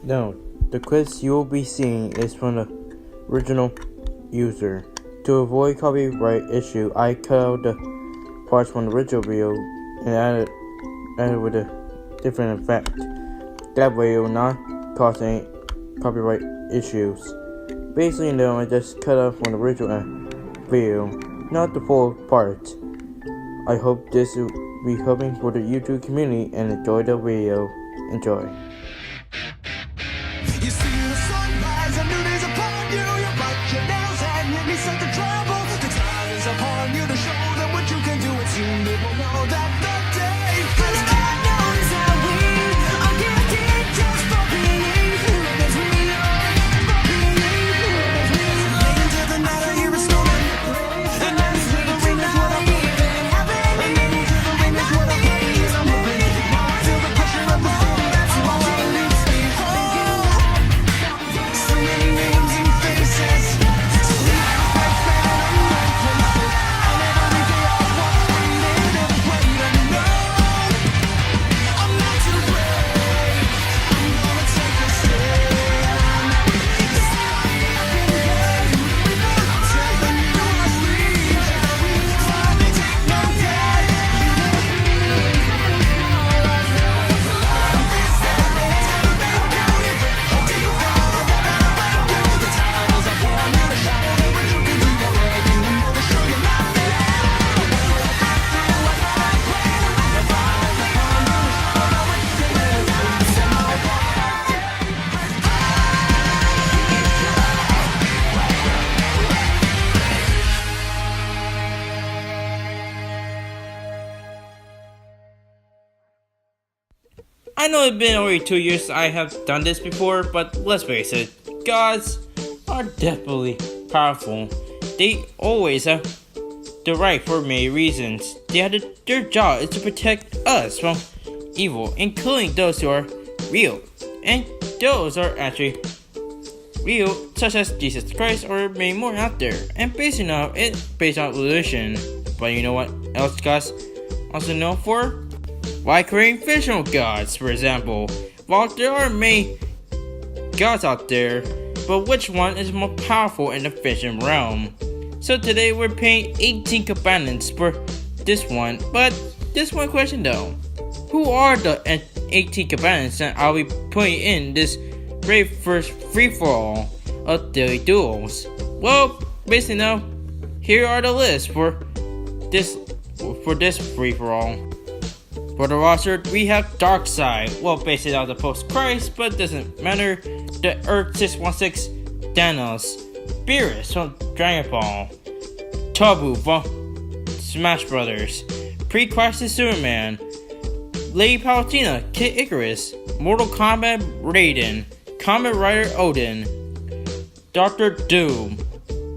No, the quiz you will be seeing is from the original user. To avoid copyright issue, I cut out the parts from the original video and added with a different effect. That way it will not cause any copyright issues. Basically, no, I just cut out from the original video, not the full part. I hope this will be helping for the YouTube community and enjoy the video. Enjoy. You see the sunrise, a new day's upon you. You bite your nails and you need something trouble. The time is upon you to show them what you can do, and soon they will know that the day has come. Knows that we are gifted just for being who as we are, for being who as we are. Late into the night, I hear a snowman play, and that's when the ring is what I'm moving. And then into the ring is what I'm moving. I'm moving. Now I feel the pressure of the storm. That's why it leads me home. So many names and faces. So many lights that are unknown places. And every day I walk waiting and pray to know I'm not too brave. I'm gonna take a stand. It's like I've been good. I'm telling you my sleeves. Trying to take my time. I know it's been already 2 years I have done this before, but let's face it, gods are definitely powerful. They always have the right for many reasons. Their job is to protect us from evil, including those who are real, and those are actually real, such as Jesus Christ or many more out there. And based on evolution. But you know what else gods also known for? Why creating fictional gods, for example. While there are many gods out there, but which one is more powerful in the fiction realm? So today we're paying 18 combatants for this one, but this one question though. Who are the 18 combatants that I'll be putting in this very first free-for-all of Deadly Duels? Well, basically now, here are the lists for this free-for-all. For the roster, we have Darkseid, well, based out of the post-Christ, but doesn't matter. The Earth 616 Thanos, Beerus from Dragon Ball, Tabu from Smash Brothers, Pre-Crisis Superman, Lady Palutena, Kid Icarus, Mortal Kombat Raiden, Kamen Rider Odin, Dr. Doom,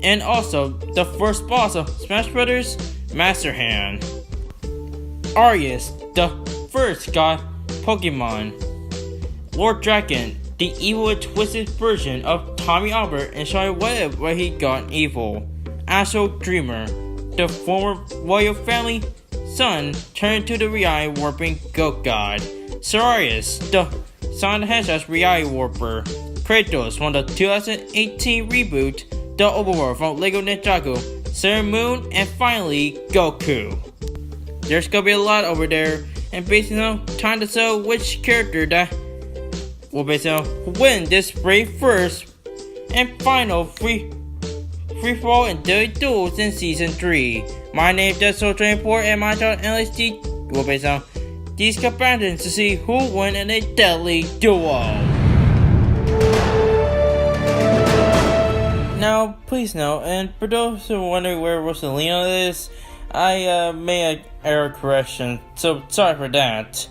and also the first boss of Smash Brothers, Master Hand. Arius, the first god Pokemon. Lord Draken, the evil and twisted version of Tommy Albert and showing where he got evil. Astro Dreamer, the former royal family son turned to the reality warping goat god. Sirius, the Sonic the Hedgehog's reality warper. Kratos from the 2018 reboot, The Overworld from Lego Ninjago, Sailor Moon, and finally Goku. There's gonna be a lot over there, and basically time to tell which character that will basically win this very first and final free-for-all in Deadly Duels in Season 3. My name is Deadly and my job LSD will basically these combatants to see who win in a Deadly Duel. Now, please note, and for those who are wondering where Rosalina is, I made an error correction, so sorry for that.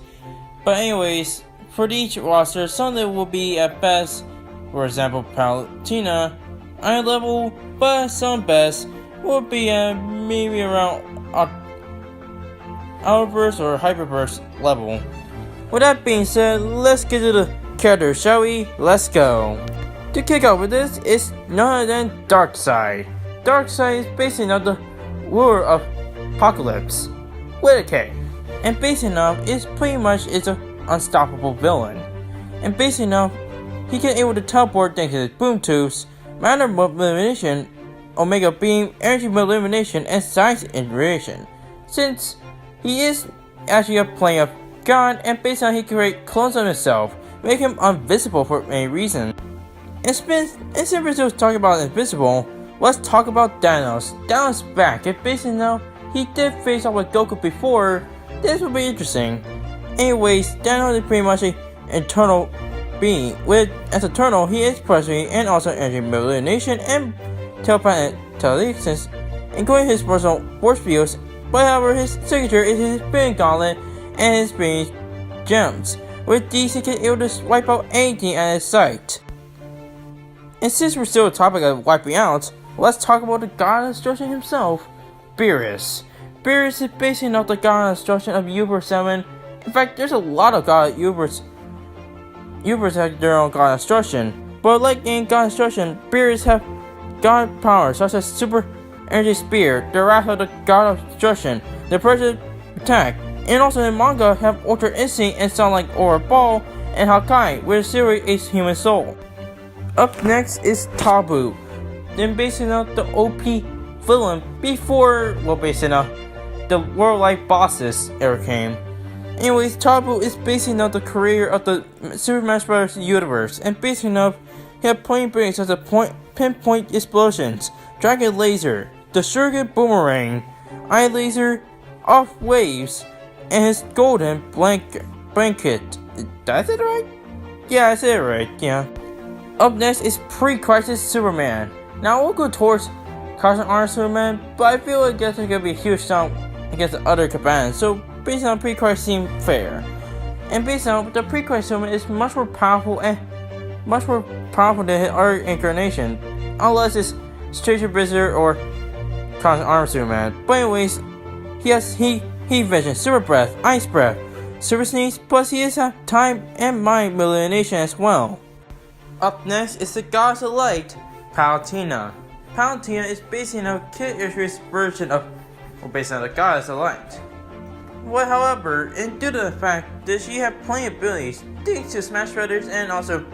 But anyways, for each roster, some of them will be at best, for example, Palutena, iron level, but some best will be at maybe around Outerburst or Hyperburst level. With that being said, let's get to the characters, shall we? Let's go. To kick off with this is none other than Darkseid. Darkseid is basically on the ruler of Apocalypse with a K, and basically enough is pretty much is an unstoppable villain. And basically enough, he can able to teleport thanks to his boom tubes, matter elimination, omega beam, energy elimination, and science integration. Since he is actually a plane of God, and based on he can create clones of himself, make him invisible for any reason. Instead of talking about invisible, let's talk about Thanos. Thanos back, and basically now he did face off with Goku before. This will be interesting. Anyways, Thanos is pretty much an eternal being. As eternal, he is present and also energy elimination and telepathic telekinesis, including his personal force fields. But however, his signature is his spinning gauntlet and his spinning gems. With these, he can able to wipe out anything at his sight. And since we're still on the topic of wiping out, let's talk about the god of destruction himself, Beerus. Beerus is basically not the god of destruction of Universe 7. In fact, there's a lot of god Universe have their own god of destruction. But like in god of destruction, Beerus have god powers such as Super Energy Spear, the Wrath of the God of Destruction, the Pressure Attack, and also in manga have Ultra Instinct and sound like Aura Ball and Hakai, with Siri is Human Soul. Up next is Tabu, then basing out the OP villain before, basing out the world-like bosses ever came. Anyways, Tabu is basing out the creator of the Super Smash Bros. Universe, and basing out he had playing brains such as pinpoint explosions, Dragon Laser, the Shuriken Boomerang, Eye Laser, Off Waves, and his Golden Blanket. Did I say it right? Yeah, I said it right, yeah. Up next is Pre-Crisis Superman. Now we'll go towards Cosmic Armor Superman, but I feel like there's gonna be a huge down against the other combatants, so based on Pre-Crisis seems fair. And based on the Pre-Crisis Superman is much more powerful than his other incarnation, unless it's Stranger Blizzard or Cosmic Armor Superman. But anyways, he has Heat Vision, Super Breath, Ice Breath, Super Sneeze, plus he has time and mind elimination as well. Up next is the Goddess of Light, Palutena. Palutena is based on a Kid Icarus version of, based on the Goddess of Light. Well, however, and due to the fact that she had plenty of abilities, thanks to Smash Brothers and also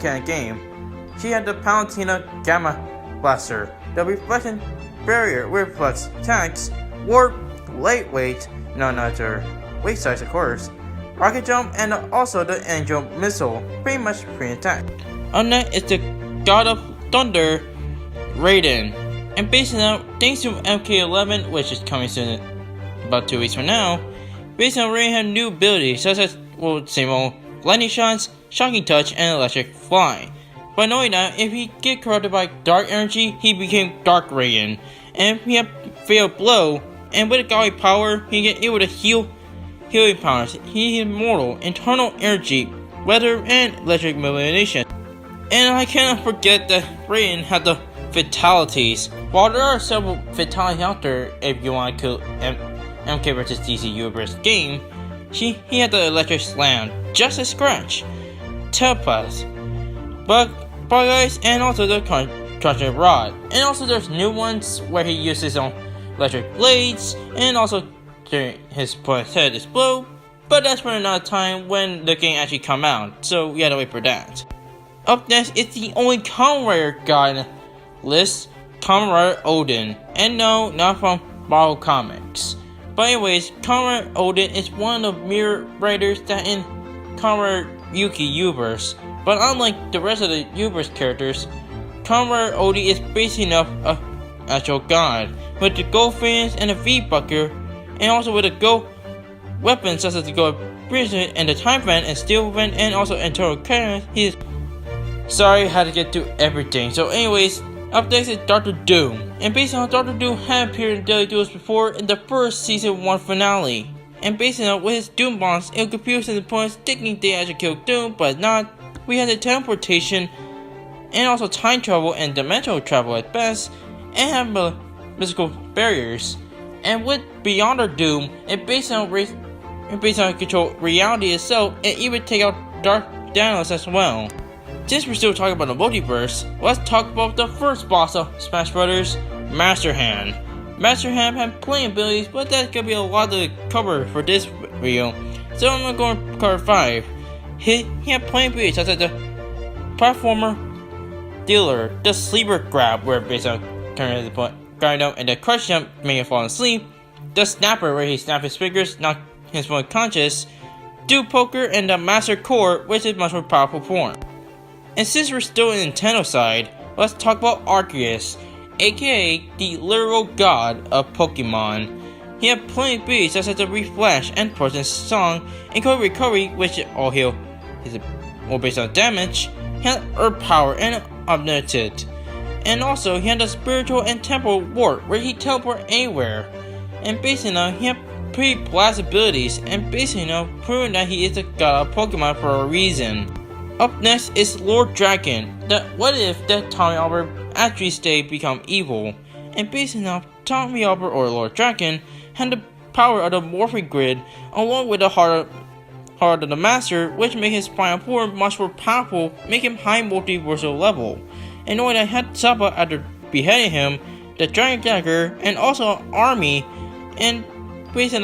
Can Game, she had the Palutena Gamma Blaster, the Reflection Barrier, Reflex Attacks, Warp, Lightweight, not her weight size of course, Rocket Jump, and also the Angel Missile, pretty much free attack. Up next is the God of Thunder, Raiden, and based on thanks to MK11, which is coming soon, about 2 weeks from now, based on Raiden have new abilities such as same old lightning shots, shocking touch, and electric fly. By knowing that, if he get corrupted by dark energy, he became Dark Raiden, and if he had fatal blow, and with a godly power, he get able to healing powers. He is immortal, internal energy, weather, and electric elimination. And I cannot forget that Raiden had the fatalities. While there are several fatalities out there, if you want to kill MK vs DC Universe game, he had the electric slam, just a scratch, telepath, bug guys, and also the conjuring rod. And also there's new ones where he uses his own electric blades, and also during his opponent's head explode. But that's for another time when the game actually come out, so we gotta wait for that. Up next is the only Kamen Rider god in the list, Kamen Rider Odin. And no, not from Marvel Comics. But anyways, Kamen Rider Odin is one of the mirror riders that in Kamen Rider Yuki universe. But unlike the rest of the universe characters, Kamen Rider Odin is basically an actual god, with the gold fins and the V-bucker, and also with the gold weapons such as the gold bracelet and the time fan and steel fan and also internal cannon. He's sorry, had to get through everything. So anyways, up next is Dr. Doom. And based on Dr. Doom had appeared in Deadly Duels before in the first season 1 finale. And based on with his Doom bombs, it confused the opponents thinking they actually killed Doom, but not. We had the teleportation and also time travel and dimensional travel at best, and have mystical barriers. And with Beyond our Doom, it based on control reality itself and even take out Dark Thanos as well. Since we're still talking about the multiverse, let's talk about the first boss of Smash Brothers, Master Hand. Master Hand had plenty of abilities, but that's gonna be a lot to cover for this video, so I'm gonna go to cover 5. He had plenty of abilities such as the platformer dealer, the sleeper grab, where based on turning the point, guard him, and the crush jump, making him fall asleep. The snapper, where he snaps his fingers, knock his opponent conscious. Do poker, and the master core, which is much more powerful form. And since we're still in Nintendo side, let's talk about Arceus, aka the literal god of Pokemon. He had plenty of beats such as the Reflash and Poison Song, and Code Recovery, which all heal is all based on damage. He had Earth Power and Omnipotent. And also, he had the Spiritual and Temporal Warp, where he teleport anywhere. And basically now, he had pretty blast abilities, and basically now, proving that he is the god of Pokemon for a reason. Up next is Lord Dragon. What if that Tommy Albert actually stayed become evil? And basically now, Tommy Albert or Lord Dragon had the power of the Morphing Grid, along with the heart of the Master, which made his final form much more powerful, making him high multiversal level. And knowing that had Zappa after beheading him, the Giant Dagger, and also an army, and based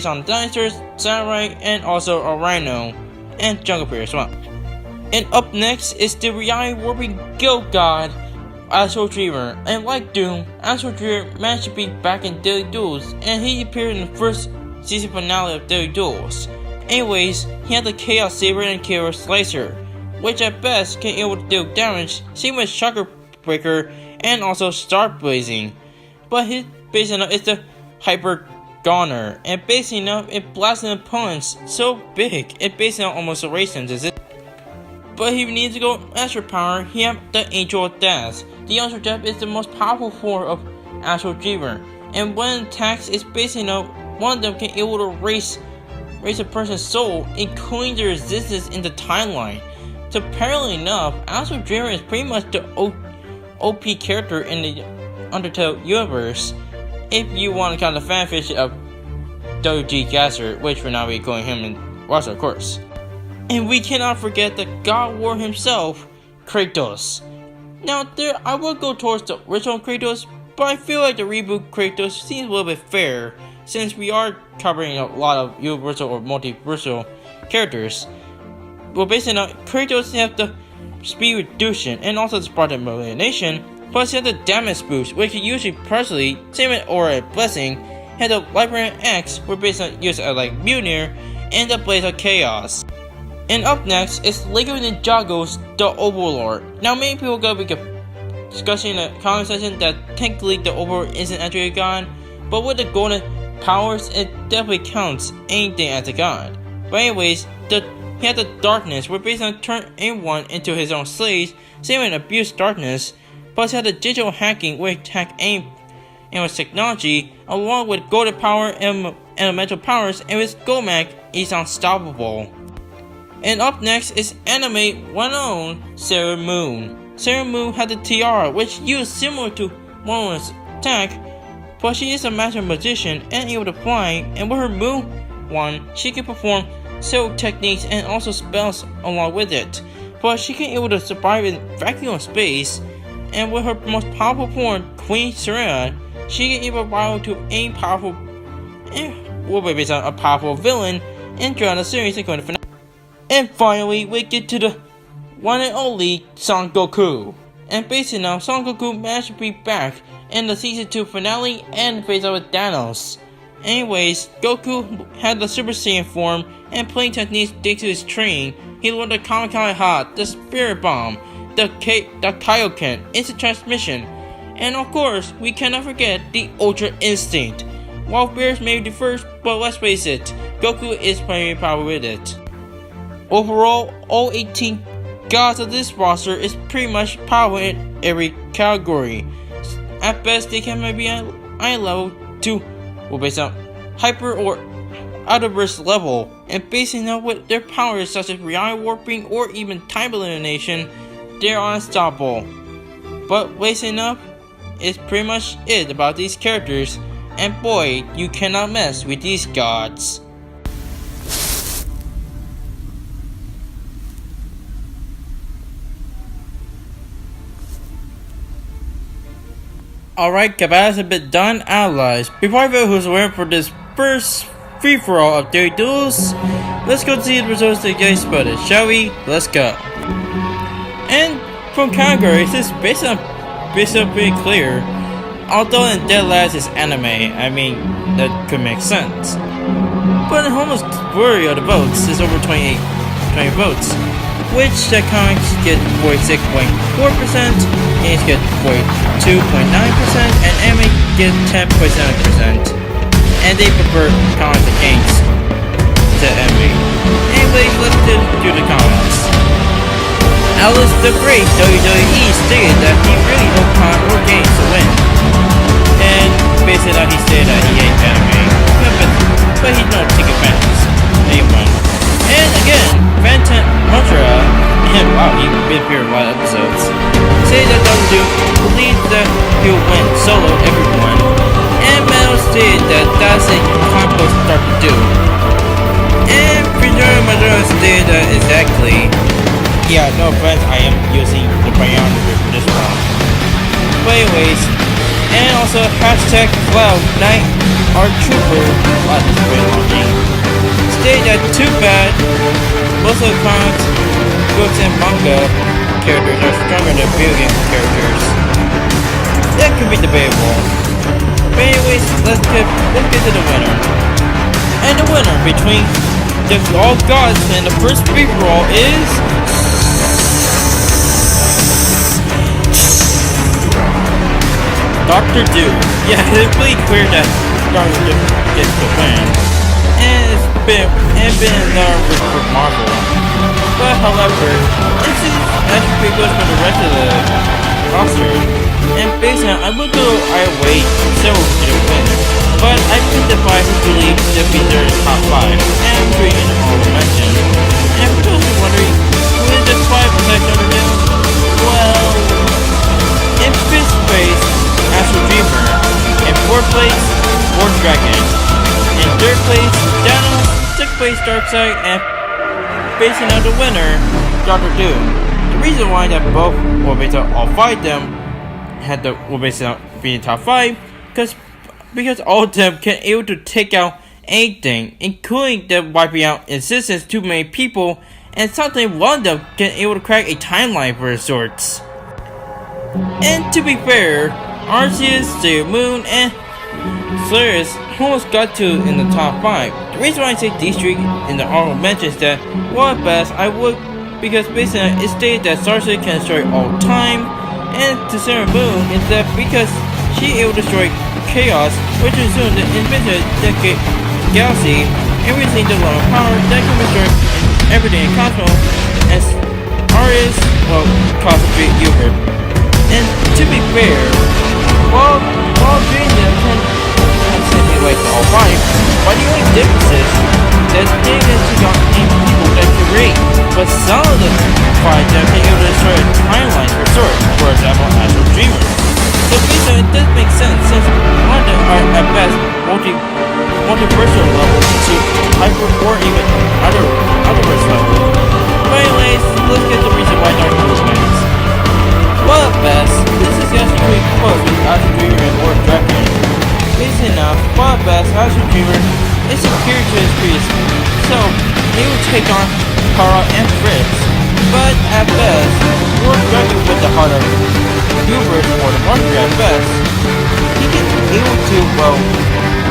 on dinosaurs, samurai, and also a rhino, and Jungle Bear as well. And up next is the reality warping guild god, Astral Dreamer. And like Doom, Astral Dreamer managed to be back in Deadly Duels, and he appeared in the first season finale of Deadly Duels. Anyways, he had the Chaos Saber and Chaos Slicer, which at best can able to deal damage, same with Shocker Breaker and also Star Blazing. But his base enough is the Hyper Goner, and basically enough it blasts an opponents so big it basically almost erases it. But he needs to go extra power. He has the Angel of Death. The Angel of Death is the most powerful form of Astral Dreamer, and when it attacks, it's basically one of them can able to raise a person's soul, including the resistance in the timeline. So apparently enough, Astral Dreamer is pretty much the OP character in the Undertale universe, if you want to count the fanfiction of WG Gasser, which we're not be calling him in Russia, of course. And we cannot forget the God War himself, Kratos. Now I would go towards the original Kratos, but I feel like the reboot Kratos seems a little bit fair, since we are covering a lot of universal or multiversal characters. Well, basically Kratos has the speed reduction and also the Spartan elimination, plus he has the damage boost, which he usually personally, same with Aura Blessing, had the Librarian X, where basically used as like Mjolnir, and the Blaze of Chaos. And up next is Lego Ninjago's The Overlord. Now many people gonna be discussing in the comment section that technically the Overlord isn't actually a god, but with the golden powers it definitely counts anything as a god. But anyways, he had the Darkness, where basically turn anyone into his own slaves, same with Abuse Darkness, plus he had the Digital Hacking, where he hack any with technology, along with golden power and elemental powers, and with Gomac, he's unstoppable. And up next is anime one own Sailor Moon. Sailor Moon had the tiara, which used similar to Momo's attack, but she is a master magician and able to fly, and with her Moon one, she can perform several techniques and also spells along with it. But she can able to survive in vacuum space, and with her most powerful form, Queen Serena, she can able to rival to any powerful, will be based on a powerful villain, and throughout the series and going to finale. And finally, we get to the one and only Son Goku. And basically now, Son Goku managed to be back in the season 2 finale and face off with Thanos. Anyways, Goku had the Super Saiyan form and playing techniques thanks to his training. He learned the Kamehameha, the Spirit Bomb, the Kaioken, Instant Transmission, and of course, we cannot forget the Ultra Instinct. While Beerus may be the first, but let's face it, Goku is playing power with it. Overall, all 18 gods of this roster is pretty much power in every category. At best, they can maybe at eye level to, well, based on hyper or out-of-burst level, and basing on what their powers such as reality warping or even time elimination, they're unstoppable. But wasting up is pretty much it about these characters, and boy, you cannot mess with these gods. Alright, combatants have been done analyzed. Before I vote who's winning for this first free-for-all of Deadly Duels, let's go see the results that you guys spotted, shall we? Let's go. And from categories, it's basically pretty clear. Although in Dead Last is anime, I mean, that could make sense. But the almost majority of the votes is over 20 votes, which the comics get 46.4%, games get 42.9%, and anime get 10.7%. And they prefer comics and games to anime. Anyways, let's do the comics. Alice the Great WWE stated that he really hoped comic or games to win. And basically he stated that he hates anime, but he's not taking fans. Anyone. And again, Phantom Mantra, and wow, he appeared in a lot of episodes, say that Dr. Doom believes that he'll win solo everyone. And Metal stated that that's a compost Dr. Doom. And Preserve Majora stated that exactly. Yeah, no offense, I am using the biography for this one. But anyways, and also hashtag Cloud Knight our Trooper, wow, this is very launching, stated that too bad, most of the comics, books, and manga characters are stronger than video game characters. That could be debatable. But anyways, let's get to the winner. And the winner between the All Gods and the first free roll is Dr. Doom. Yeah, it's really clear that Dr. Doom gets the win. And it's been another for Marvel. But however, this is actually pretty good for the rest of the roster. And based on I would go either way several to the win. But I picked the 5 who believe to be their top 5 and 3 in the honorable mention. And for those who are wondering, who is the 5 besides Dr. Doom? Well, in 5th place, Astro Dreamer. In 4th place, War Dragon. In 3rd place, Thanos. 6th place, Darkseid. And basing on the winner, Dr. Doom. The reason why that both, or basically all 5 of them, had the, or basically being top 5, because all of them can able to take out anything, including them wiping out existence too many people, and something one of them can able to crack a timeline for sorts. And to be fair, Arceus, Sailor Moon, and Solaris almost got to in the top 5. The reason why I say these 3 in the honorable mentions that, well at best, I would, because basically it stated that Starset can destroy all time, and to Sailor Moon is that because she able to destroy chaos, which is soon the infinite decade galaxy, and releasing the law of power that can destroy everything in Cosmos, as Arius, well, Cosmic Uber. And to be fair, while doing them can simply like all 5, but the only difference is that they get to got people that can rate, but some of the 5 that can able to destroy a timeline for sorts, for example, Astro Dreamer. So basically, it does make sense since one of them are at best multiversal level to hyper or even otherverse level. But anyways, let's get the reason why Dark Horse wins. Well at best, this is actually pretty close with Astro Dreamer and War Dragon. Basically enough, well at best, Astro Dreamer is superior to his previous, so he will take on Kara and Fritz. But at best, War Dragon with the heart of Hubert or the Monster at best, he can able to, well,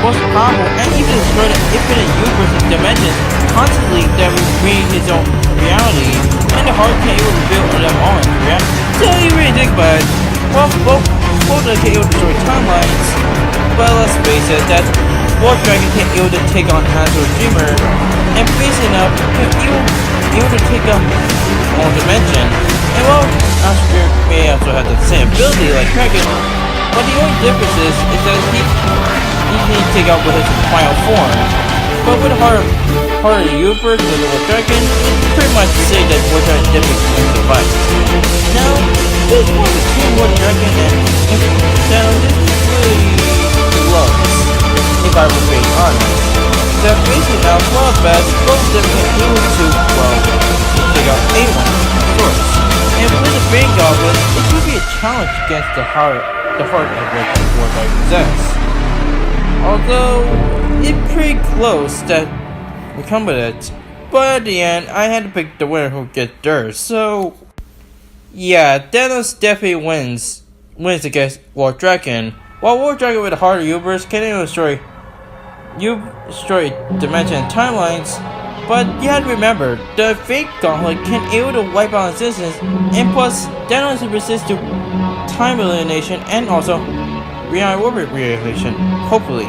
most powerful and even destroy the infinite universe and dimensions constantly that will create his own reality, and the heart can able to build on them all in reality. So you really think about it, well, both of them can able to destroy timelines, but let's face it, that War Dragon can able to take on Astro Dreamer, and facing up, can able to take on all dimension. And well, Astro Dreamer may also have the same ability like Dragon, but the only difference is that he can take out with his final form. But with the heart of the universe with the War Dragon, it's pretty much to say that War Dragon definitely wins the fight. Now, this one between War Dragon and Thanos is really close, if I were being honest. That basically now, well best, both of them can able to, well, take out anyone, of course. And with the Green Goblin, it could be a challenge against the heart of what War Dragon possesses. Although, it's pretty close that we come with it. But at the end, I had to pick the winner who gets theirs, so Yeah, Thanos definitely wins against War Dragon. While War Dragon with a harder universe can destroy dimension and timelines, but you have to remember the fake gauntlet can able to wipe out existence, and plus Thanos resists to time elimination and also reality orbit regulation, hopefully.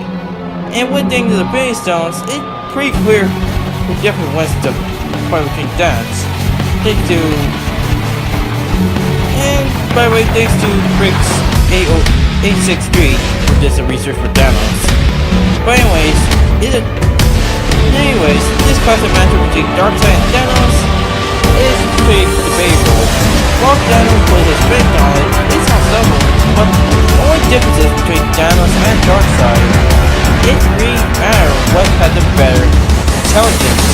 And with things of the Infinity Stones, it's pretty clear who definitely wins the fight between Thanos. Thanks to and by the way, thanks to Bricks 863 for just a research for Thanos. But this classic matchup between Darkseid and Thanos is pretty debatable. While Thanos plays his fake knowledge, it's not double, but the only differences between Thanos and Darkseid, it really matters what had the better intelligence.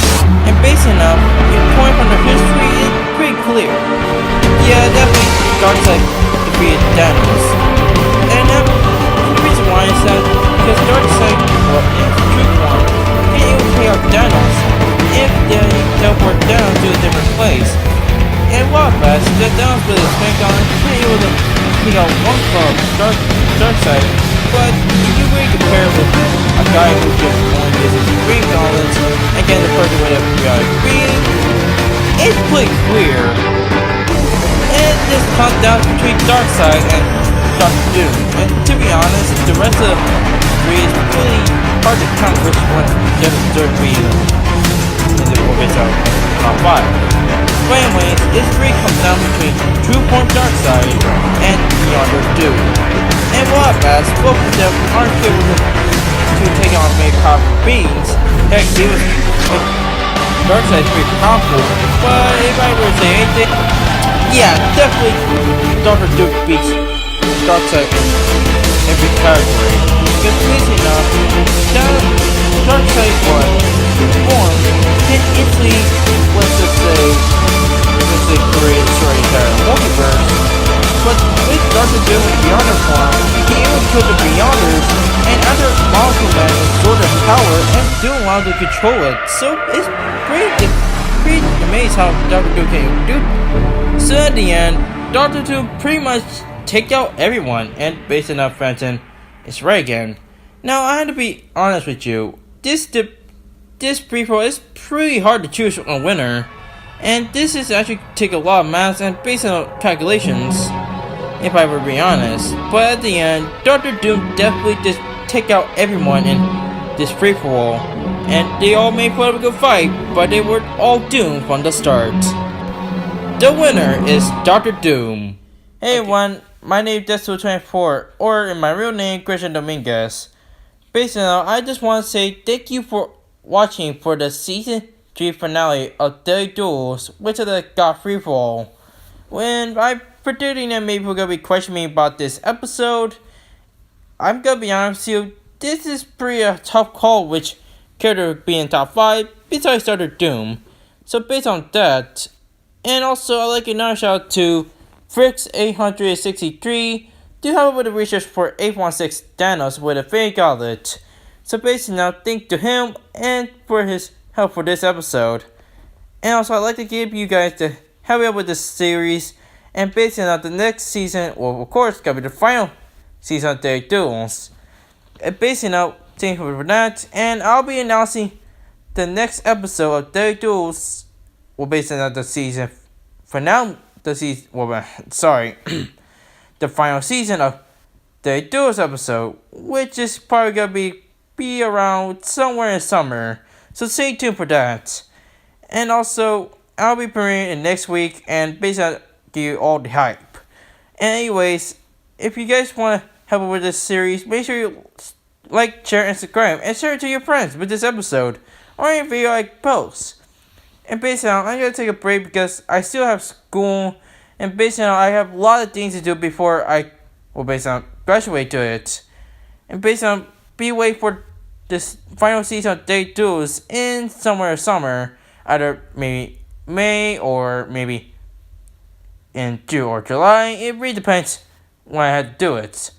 And based enough, your point from the history is pretty clear. Yeah, definitely Darkseid defeated Thanos. And the reason why is that because Darkseid, well, in his true form, can't even take out Thanos if they teleport Thanos to a different place. And while fast, the Thanos with his fake on can't able to take out one from Darkseid, but if you really compare with a guy who just only uses green gauntlets and can the person with a green, it's pretty clear. And this comes down between Darkseid and Dr. Doom. And to be honest, the rest of the three is really hard to count which one deserves to be in the focus of top 5. But anyways, this really comes down between True Form Darkseid and Dr. Doom. And while at best, both of them aren't capable to take on many powerful beings. Heck, Darkseid's pretty powerful, but if I were to say anything, yeah, definitely Dr. Doom beats Darkseid in every category. Because basically enough, Darkseid form can easily, let's say create destroy the entire multiverse. But with Dr. Doom in Beyonder form, he even kill the Beyonders and other molecule men with sort of power and Doom allowed to control it. So it's pretty amazing how Dr. Doom can do. So at the end, Dr. Doom pretty much take out everyone, and based on that, Fenton, it's right again. Now I have to be honest with you. This prequel is pretty hard to choose a winner, and this is actually take a lot of math and based on calculations, if I were to be honest. But at the end, Dr. Doom definitely just take out everyone in this prequel, and they all made for a good fight, but they were all doomed from the start. The winner is Dr. Doom. Hey everyone, my name is Deadly24, or in my real name, Christian Dominguez. Basically, I just want to say thank you for watching for the season 3 finale of Deadly Duels, which is the God Free For All. When I'm predicting that maybe we're going to be questioning about this episode, I'm going to be honest with you, this is pretty a tough call which character would be in top 5 besides Dr. Doom. So based on that, and also I'd like another shout out to Fricks863 to help with the research for 816 Thanos with a fake gauntlet. So basically now thank to him and for his help for this episode. And also I'd like to give you guys the help me out with this series, and basically now the next season, well of course gonna be the final season of Deadly Duels. And basically now thank you for that, and I'll be announcing the next episode of Deadly Duels, well basically now the season finale. The final season of the Duels episode, which is probably gonna be around somewhere in summer. So stay tuned for that. And also, I'll be premiering it next week, and basically give you all the hype. And anyways, if you guys want to help with this series, make sure you like, share, and subscribe, and share it to your friends with this episode or any video I post. And basically, I'm gonna take a break because I still have school, and basically, I have a lot of things to do before I, graduate to it. And basically, be waiting for this final season of Deadly Duels in somewhere summer, either maybe May or maybe in June or July. It really depends when I had to do it.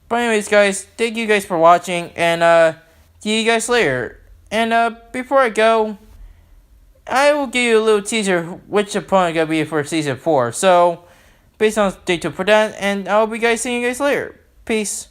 But anyways, guys, thank you guys for watching, and see you guys later. And before I go, I will give you a little teaser which opponent gonna be for season 4. So based on stay tuned for that, and I'll be seeing you guys later. Peace.